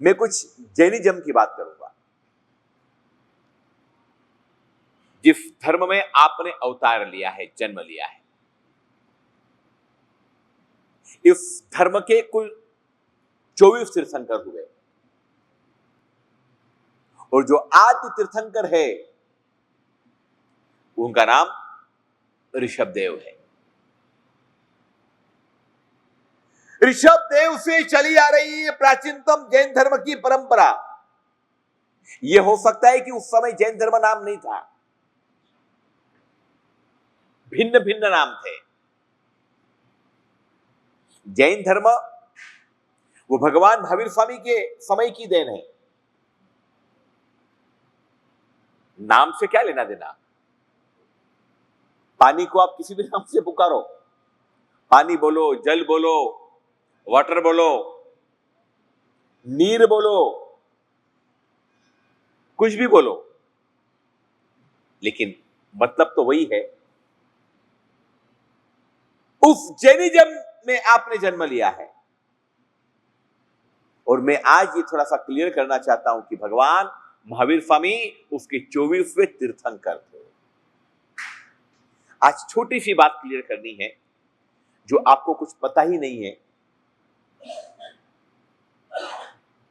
मैं कुछ जैनिज्म की बात करूंगा। जिस धर्म में आपने अवतार लिया है, जन्म लिया है, इस धर्म के कुल 24 तीर्थंकर हुए और जो आद्य तीर्थंकर है उनका नाम ऋषभदेव है। ऋषभदेव से चली आ रही है प्राचीनतम जैन धर्म की परंपरा। यह हो सकता है कि उस समय जैन धर्म नाम नहीं था, भिन्न भिन्न नाम थे। जैन धर्म वो भगवान महावीर स्वामी के समय की देन है। नाम से क्या लेना देना। पानी को आप किसी भी नाम से पुकारो, पानी बोलो, जल बोलो, वाटर बोलो, नीर बोलो, कुछ भी बोलो, लेकिन मतलब तो वही है। उस जैनिज्म में आपने जन्म लिया है और मैं आज ये थोड़ा सा क्लियर करना चाहता हूं कि भगवान महावीर स्वामी उसके 24वें तीर्थंकर थे। आज छोटी सी बात क्लियर करनी है जो आपको कुछ पता ही नहीं है।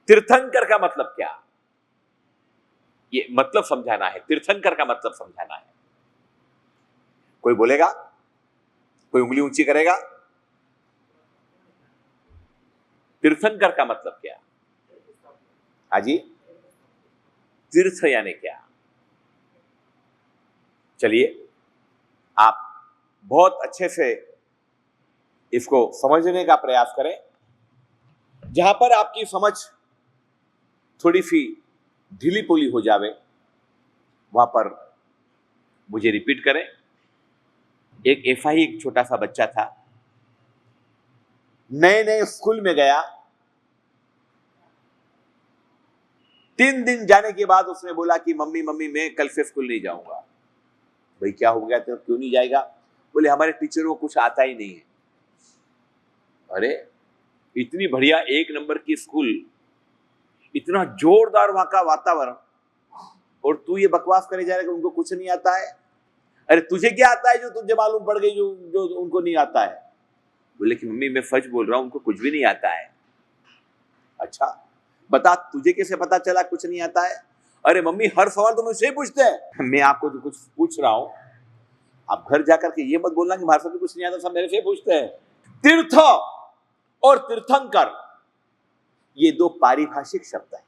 तीर्थंकर का मतलब क्या, ये मतलब समझाना है। तीर्थंकर का मतलब समझाना है। कोई बोलेगा, कोई उंगली ऊंची करेगा। तीर्थंकर का मतलब क्या? हाजी, तीर्थ यानी क्या? चलिए आप बहुत अच्छे से इसको समझने का प्रयास करें। जहां पर आपकी समझ थोड़ी सी ढीली पोली हो जावे वहां पर मुझे रिपीट करें। एक ऐसा ही एक छोटा सा बच्चा था, नए नए स्कूल में गया। 3 दिन जाने के बाद उसने बोला कि मम्मी मम्मी मैं कल से स्कूल नहीं जाऊंगा। भाई क्या हो गया, तो क्यों नहीं जाएगा? बोले हमारे टीचर को कुछ आता ही नहीं है। अरे इतनी बढ़िया 1 नंबर की स्कूल, इतना जोरदार वहां का वातावरण, और तू ये बकवास करे जा रहा है कि उनको कुछ नहीं आता है। अरे तुझे क्या आता है जो तुझे मालूम पड़ गई जो उनको नहीं आता है? बोले कि मम्मी मैं सच बोल रहा हूं, उनको कुछ भी नहीं आता है। अच्छा बता, तुझे कैसे पता चला कुछ नहीं आता है? अरे मम्मी हर सवाल तो मुझसे पूछते हैं। मैं आपको जो कुछ पूछ रहा हूं, आप घर जाकर के ये मत बोलना कि भारत में कुछ नहीं आता, सब मेरे से पूछते हैं। तीर्थ और तीर्थंकर ये 2 पारिभाषिक शब्द हैं।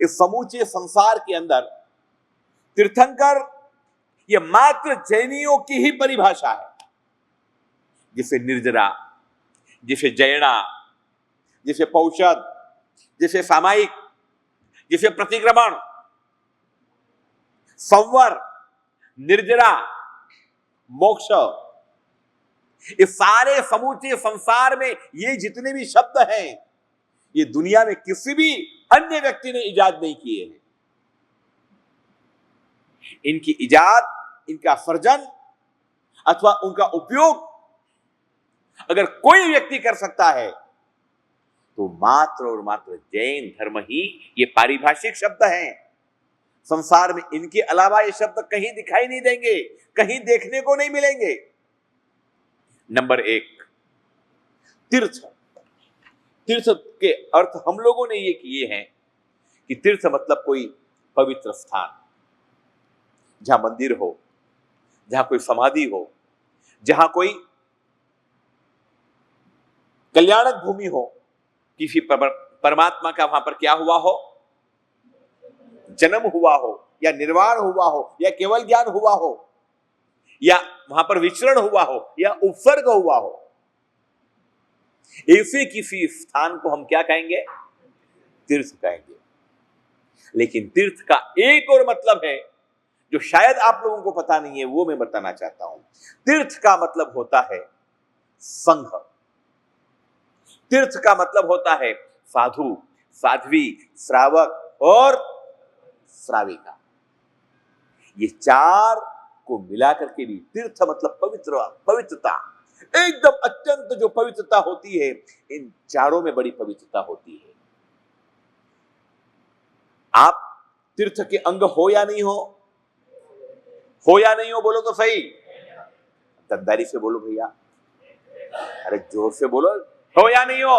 इस समूचे संसार के अंदर तीर्थंकर ये मात्र जैनियों की ही परिभाषा है। जिसे निर्जरा, जिसे जैना, जिसे पौषद, जिसे सामायिक, जिसे प्रतिक्रमण, संवर, निर्जरा, मोक्ष, इस सारे समूचे संसार में ये जितने भी शब्द हैं ये दुनिया में किसी भी अन्य व्यक्ति ने इजाद नहीं किए हैं। इनकी इजाद, इनका सर्जन अथवा उनका उपयोग अगर कोई व्यक्ति कर सकता है तो मात्र और मात्र जैन धर्म ही ये पारिभाषिक शब्द हैं। संसार में इनके अलावा ये शब्द कहीं दिखाई नहीं देंगे, कहीं देखने को नहीं मिलेंगे। नंबर 1, तीर्थ। तीर्थ के अर्थ हम लोगों ने ये किए हैं कि तीर्थ मतलब कोई पवित्र स्थान, जहां मंदिर हो, जहां कोई समाधि हो, जहां कोई कल्याणक भूमि हो, किसी परमात्मा का वहां पर क्या हुआ हो, जन्म हुआ हो या निर्वाण हुआ हो या केवल ज्ञान हुआ हो या वहां पर विचरण हुआ हो या उपसर्ग हुआ हो, ऐसे किसी स्थान को हम क्या कहेंगे? तीर्थ कहेंगे। लेकिन तीर्थ का एक और मतलब है जो शायद आप लोगों को पता नहीं है, वो मैं बताना चाहता हूं। तीर्थ का मतलब होता है संघ। तीर्थ का मतलब होता है साधु, साध्वी, श्रावक और श्राविका। ये 4 को मिलाकर के भी तीर्थ मतलब पवित्रता, एकदम अत्यंत जो पवित्रता होती है, इन 4 में बड़ी पवित्रता होती है। आप तीर्थ के अंग हो या नहीं हो? हो या नहीं हो? बोलो तो सही, दमदारी से बोलो भैया, अरे जोर से बोलो, हो या नहीं हो?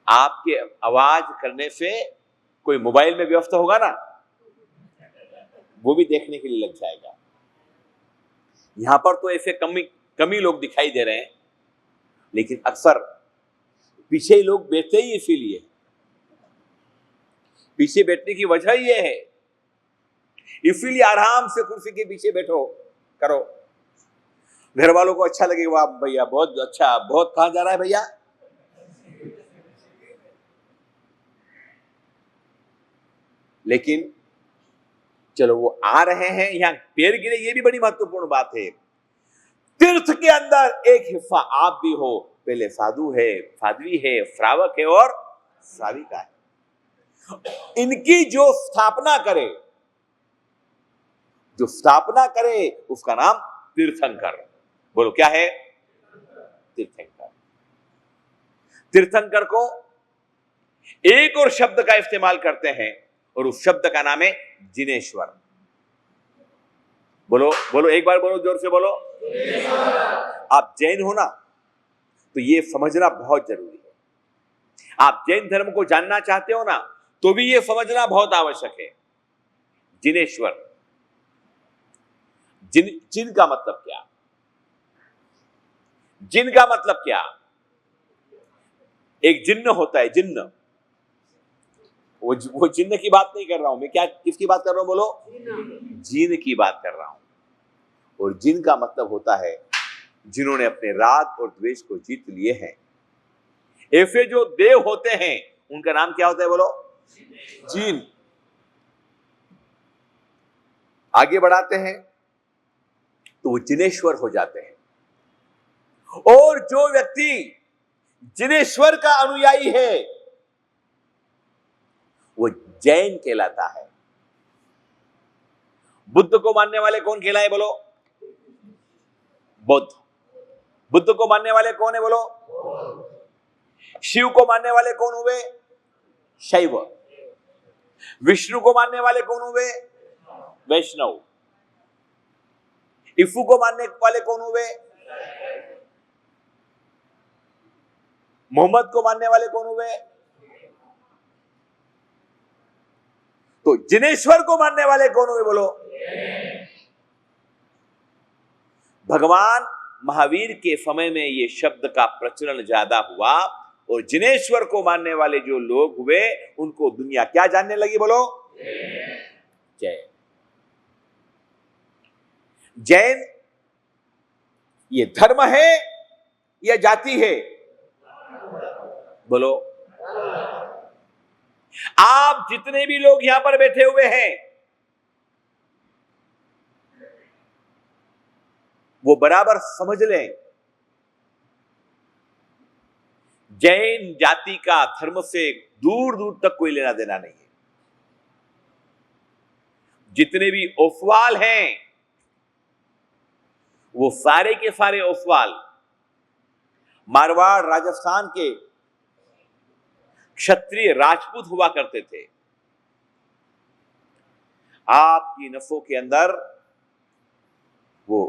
आपके आवाज करने से कोई मोबाइल में व्यस्त होगा ना, वो भी देखने के लिए लग जाएगा। यहां पर तो ऐसे कमी लोग दिखाई दे रहे हैं, लेकिन अक्सर पीछे लोग बैठते ही इसीलिए, पीछे बैठने की वजह यह है, इसीलिए आराम से कुर्सी के पीछे बैठो करो। घर वालों को अच्छा लगेगा, वाह भैया बहुत अच्छा, बहुत, कहां जा रहा है भैया? लेकिन चलो वो आ रहे हैं, यहां पैर गिरे, ये भी बड़ी महत्वपूर्ण बात है। तीर्थ के अंदर एक हिस्सा आप भी हो, पहले साधु है, साध्वी है, श्रावक है और श्राविका है। इनकी जो स्थापना करे, जो स्थापना करे उसका नाम तीर्थंकर। बोलो क्या है? तीर्थंकर। तीर्थंकर को एक और शब्द का इस्तेमाल करते हैं और उस शब्द का नाम है जिनेश्वर। बोलो बोलो, एक बार बोलो, जोर से बोलो। आप जैन हो ना, तो ये समझना बहुत जरूरी है। आप जैन धर्म को जानना चाहते हो ना, तो भी ये समझना बहुत आवश्यक है। जिनेश्वर, जिन का मतलब क्या? जिन का मतलब क्या? एक जिन्न होता है, जिन्न। वो जिन्न की बात नहीं कर रहा हूं मैं, क्या किसकी बात कर रहा हूं? बोलो, जिन की बात कर रहा हूं। और जिन का मतलब होता है जिन्होंने अपने राग और द्वेष को जीत लिए हैं। ऐसे जो देव होते हैं उनका नाम क्या होता है? बोलो, जिन। आगे बढ़ाते हैं तो वो जिनेश्वर हो जाते हैं। और जो व्यक्ति जिनेश्वर का अनुयायी है वो जैन कहलाता है। बुद्ध को मानने वाले कौन कहलाए? बोलो, बुद्ध। बुद्ध को मानने वाले कौन है? बोलो, शिव को मानने वाले कौन हुए? शैव। विष्णु को मानने वाले कौन हुए? वैष्णव। इफू को मानने वाले कौन हुए? मोहम्मद को मानने वाले कौन हुए? तो जिनेश्वर को मानने वाले कौन हुए? बोलो, भगवान महावीर के समय में ये शब्द का प्रचलन ज्यादा हुआ और जिनेश्वर को मानने वाले जो लोग हुए उनको दुनिया क्या जानने लगी? बोलो, जैन। जैन ये धर्म है या जाति है? बोलो, आप जितने भी लोग यहां पर बैठे हुए हैं वो बराबर समझ लें, जैन जाति का धर्म से दूर दूर तक कोई लेना देना नहीं है। जितने भी ओफवाल हैं वो सारे के सारे ओफवाल मारवाड़ राजस्थान के क्षत्रिय राजपूत हुआ करते थे। आपकी नसों के अंदर वो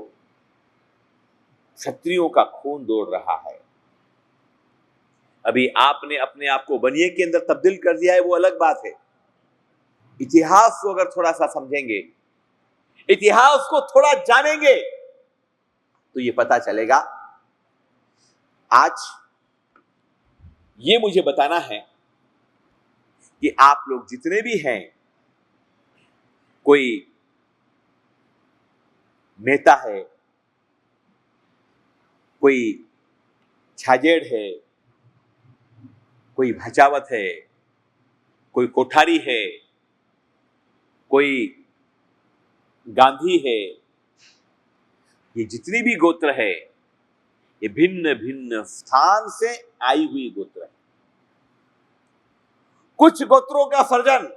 क्षत्रियों का खून दौड़ रहा है। अभी आपने अपने आप को बनिए के अंदर तब्दील कर दिया है, वो अलग बात है। इतिहास को अगर थोड़ा सा समझेंगे, इतिहास को थोड़ा जानेंगे तो ये पता चलेगा। आज ये मुझे बताना है कि आप लोग जितने भी हैं, कोई मेहता है, कोई छाजेड़ है, कोई भचावत है, कोई कोठारी है, कोई गांधी है, ये जितनी भी गोत्र है ये भिन्न भिन्न स्थान से आई हुई गोत्र है। कुछ गोत्रों का सर्जन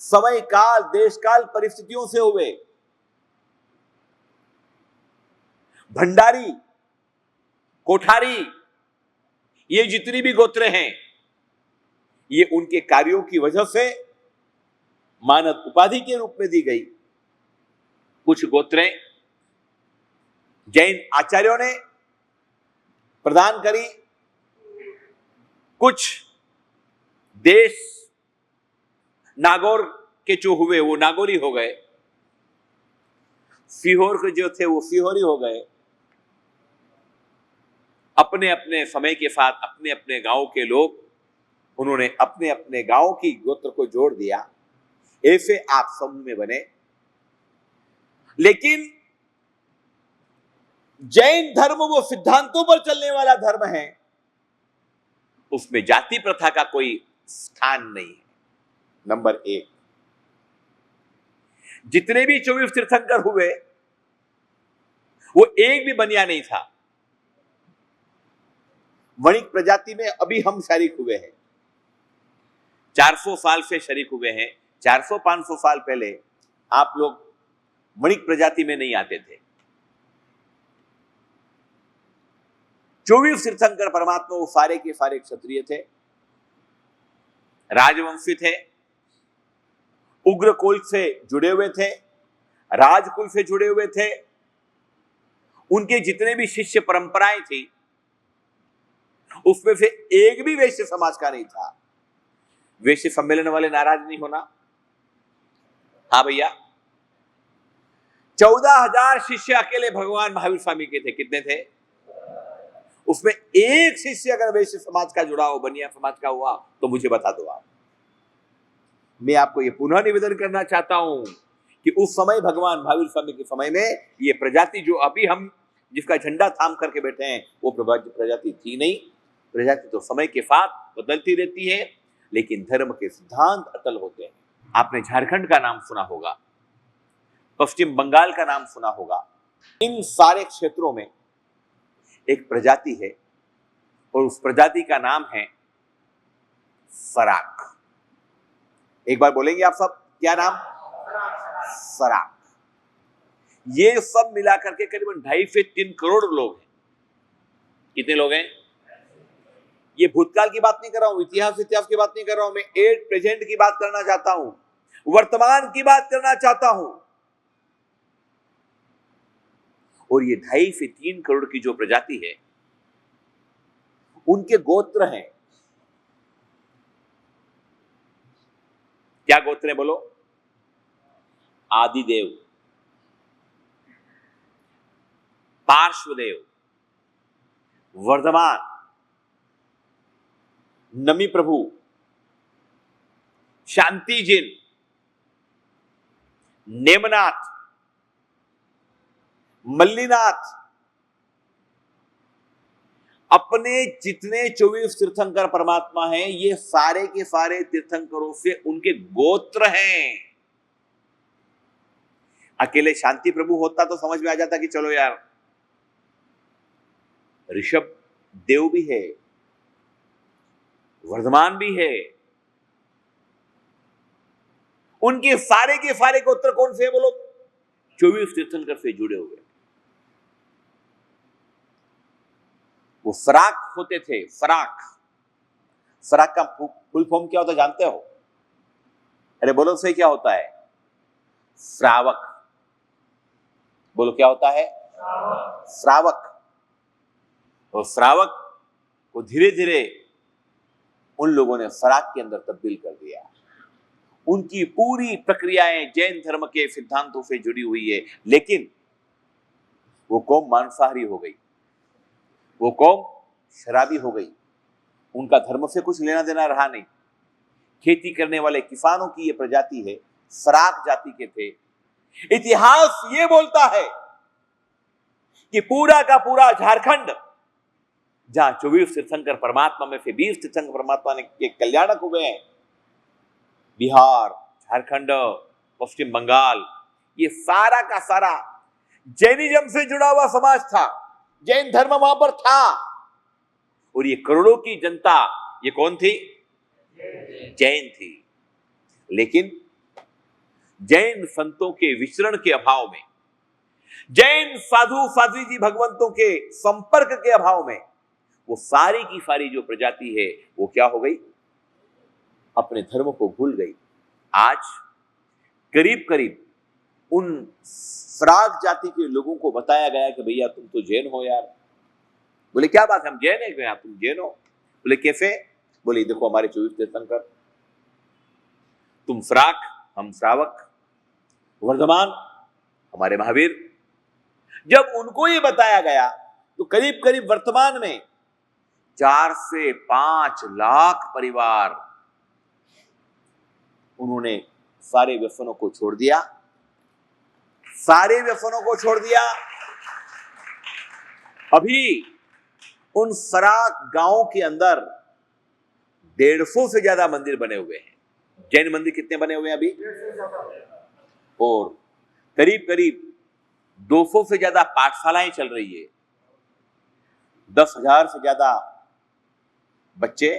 समय काल देश काल परिस्थितियों से हुए। भंडारी, कोठारी, ये जितनी भी गोत्र हैं ये उनके कार्यों की वजह से मानद उपाधि के रूप में दी गई। कुछ गोत्रें जैन आचार्यों ने प्रदान करी, कुछ देश नागौर के जो हुए वो नागौरी हो गए, सीहोर के जो थे वो सीहोरी हो गए। अपने अपने समय के साथ अपने अपने गांव के लोग, उन्होंने अपने अपने गांव की गोत्र को जोड़ दिया, ऐसे आप समूह में बने। लेकिन जैन धर्म वो सिद्धांतों पर चलने वाला धर्म है, उसमें जाति प्रथा का कोई स्थान नहीं है। नंबर 1, जितने भी 24 तीर्थंकर हुए वो एक भी बनिया नहीं था। वणिक प्रजाति में अभी हम शरीक हुए हैं, 400 साल से शरीक हुए हैं। 400-500 साल पहले आप लोग वणिक प्रजाति में नहीं आते थे। 24 तीर्थंकर परमात्मा वो सारे के सारे क्षत्रिय थे, राजवंशी थे, उग्रकुल से जुड़े हुए थे, राजकुल से जुड़े हुए थे। उनके जितने भी शिष्य परंपराएं थी उसमें से एक भी वैश्य समाज का नहीं था। वैश्य सम्मेलन वाले नाराज नहीं होना। हाँ भैया, 14,000 शिष्य अकेले भगवान महावीर स्वामी के थे। कितने थे? उसमें एक शिष्य अगर वैश्य समाज का जुड़ा हो, बनिया समाज का हुआ, तो मुझे बता दो आप। मैं आपको यह पुनः निवेदन करना चाहता हूं कि उस समय भगवान महावीर स्वामी के समय में ये प्रजाति जो अभी हम जिसका झंडा थाम करके बैठे हैं वो प्रजाति थी नहीं। प्रजाति तो समय के साथ बदलती रहती है, लेकिन धर्म के सिद्धांत अटल होते हैं। आपने झारखंड का नाम सुना होगा, पश्चिम बंगाल का नाम सुना होगा। इन सारे क्षेत्रों में एक प्रजाति है और उस प्रजाति का नाम है सराक। एक बार बोलेंगे आप सब, क्या नाम? सराक। ये सब मिलाकर के करीबन 2.5 से 3 करोड़ लोग हैं। कितने लोग हैं? ये भूतकाल की बात नहीं कर रहा हूं, इतिहास की बात नहीं कर रहा हूं, मैं एट प्रेजेंट की बात करना चाहता हूं, वर्तमान की बात करना चाहता हूं। और ये 2.5 से 3 करोड़ की जो प्रजाति है, उनके गोत्र हैं। क्या गोत्र है बोलो? आदिदेव, पार्श्वदेव, वर्धमान, नमी प्रभु, शांति जिन, नेमनाथ, मल्लीनाथ। अपने जितने 24 तीर्थंकर परमात्मा हैं, ये सारे के सारे तीर्थंकरों से उनके गोत्र हैं। अकेले शांति प्रभु होता तो समझ में आ जाता कि चलो यार, ऋषभ देव भी है, वर्धमान भी है। उनके सारे के सारे गोत्र कौन से हैं बोलो? 24 तीर्थंकर से जुड़े हुए। वो सराक होते थे। सराक, सराक का फुल फॉर्म क्या होता है जानते हो? अरे बोलो सही, क्या होता है? श्रावक। बोलो क्या होता है? श्रावक। और श्रावक को धीरे धीरे उन लोगों ने सराक के अंदर तब्दील कर दिया। उनकी पूरी प्रक्रियाएं जैन धर्म के सिद्धांतों से जुड़ी हुई है, लेकिन वो कौम मांसाहारी हो गई, वो कौम शराबी हो गई। उनका धर्म से कुछ लेना देना रहा नहीं। खेती करने वाले किसानों की ये प्रजाति है, सराक जाति के थे। इतिहास ये बोलता है कि पूरा का पूरा झारखंड, जहां 24 तीर्थंकर परमात्मा में से 20 तीर्थंकर परमात्मा के कल्याणक हुए हैं, बिहार, झारखंड, पश्चिम बंगाल, ये सारा का सारा जैनिज्म से जुड़ा हुआ समाज था। जैन धर्म वहां पर था। और ये करोड़ों की जनता, ये कौन थी? जैन थी। लेकिन जैन संतों के विचरण के अभाव में, जैन साधु साध्वी जी भगवंतों के संपर्क के अभाव में, वो सारी की सारी जो प्रजाति है वो क्या हो गई? अपने धर्म को भूल गई। आज करीब करीब उन फ्राक जाति के लोगों को बताया गया कि भैया तुम तो जैन हो यार। बोले क्या बात, हम जैन है क्या, तुम जैन हो? बोले कैसे? बोले देखो हमारे 24 तीर्थंकर, तुम फ्राक हम श्रावक, वर्धमान हमारे महावीर। जब उनको ये बताया गया तो करीब करीब वर्तमान में 4 से 5 लाख परिवार उन्होंने सारे व्यसनों को छोड़ दिया, सारे व्यसनों को छोड़ दिया। अभी उन फराक गांवों के अंदर 150 से ज्यादा मंदिर बने हुए हैं। जैन मंदिर कितने बने हुए हैं अभी? और करीब करीब 200 से ज्यादा पाठशालाएं चल रही है। 10,000 से ज्यादा बच्चे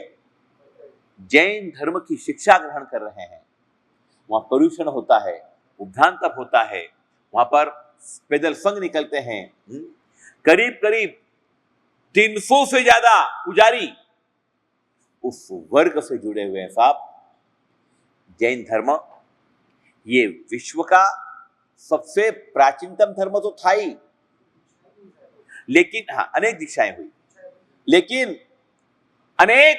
जैन धर्म की शिक्षा ग्रहण कर रहे हैं। वहां पर्यूषण होता है, उपधान तप होता है, वहां पर पैदल संघ निकलते हैं। करीब करीब 300 से ज्यादा पुजारी उस वर्ग से जुड़े हुए हैं साहब। जैन धर्म ये विश्व का सबसे प्राचीनतम धर्म तो था ही, लेकिन हाँ अनेक दीक्षाएं हुई, लेकिन अनेक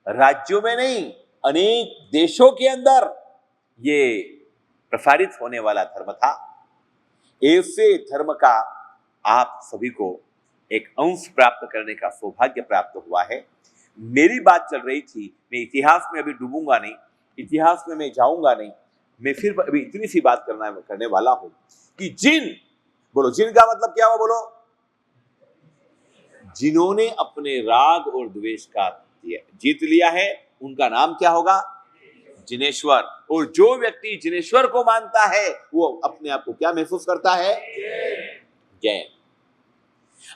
राज्यों में नहीं, अनेक देशों के अंदर ये प्रसारित होने वाला धर्म था। ऐसे धर्म का आप सभी को एक अंश प्राप्त करने का सौभाग्य प्राप्त हुआ है। मेरी बात चल रही थी, मैं इतिहास में अभी डूबूंगा नहीं, इतिहास में मैं जाऊंगा नहीं, मैं फिर अभी इतनी सी बात करने वाला हूं कि बोलो जिन का मतलब क्या हुआ? बोलो जिन्होंने अपने राग और द्वेष का जीत लिया है उनका नाम क्या होगा? जिनेश्वर। और जो व्यक्ति जिनेश्वर को मानता है वो अपने आप को क्या महसूस करता है? जैन।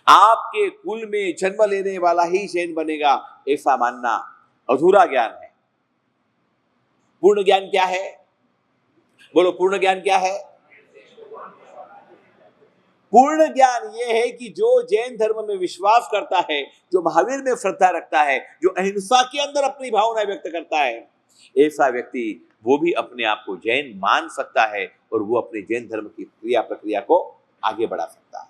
आपके कुल में जन्म लेने वाला ही जैन बनेगा, ऐसा मानना अधूरा ज्ञान है। पूर्ण ज्ञान क्या है? बोलो पूर्ण ज्ञान क्या है? पूर्ण ज्ञान यह है कि जो जैन धर्म में विश्वास करता है, जो महावीर में श्रद्धा रखता है, जो अहिंसा के अंदर अपनी भावना व्यक्त करता है, ऐसा व्यक्ति वो भी अपने आप को जैन मान सकता है और वो अपने जैन धर्म की क्रिया प्रक्रिया को आगे बढ़ा सकता है।